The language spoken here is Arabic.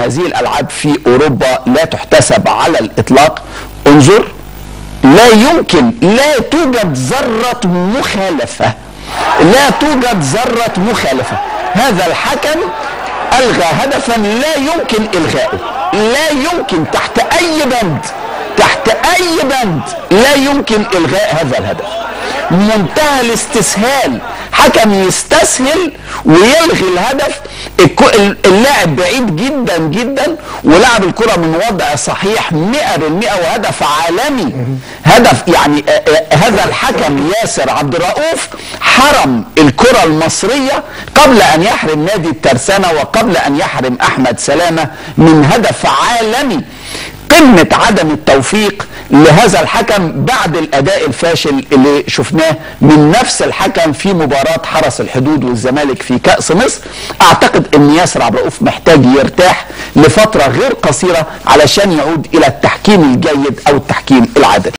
هذه الألعاب في أوروبا لا تحتسب على الإطلاق. انظر، لا يمكن، لا توجد ذرة مخالفة، لا توجد ذرة مخالفة. هذا الحكم ألغى هدفا لا يمكن إلغائه، لا يمكن تحت أي بند، تحت أي بند لا يمكن إلغاء هذا الهدف. منتهى الاستسهال، حكم يستسهل ويلغي الهدف. اللاعب بعيد جدا جدا ولعب الكرة من وضع صحيح 100%، وهدف عالمي، هدف يعني. هذا الحكم ياسر عبد الرؤوف حرم الكرة المصرية قبل أن يحرم نادي الترسانة وقبل أن يحرم أحمد سلامة من هدف عالمي. قمة عدم التوفيق لهذا الحكم بعد الأداء الفاشل اللي شفناه من نفس الحكم في مباراة حرس الحدود والزمالك في كأس مصر. أعتقد أن ياسر عبد الرؤوف محتاج يرتاح لفترة غير قصيرة علشان يعود إلى التحكيم الجيد أو التحكيم العادل.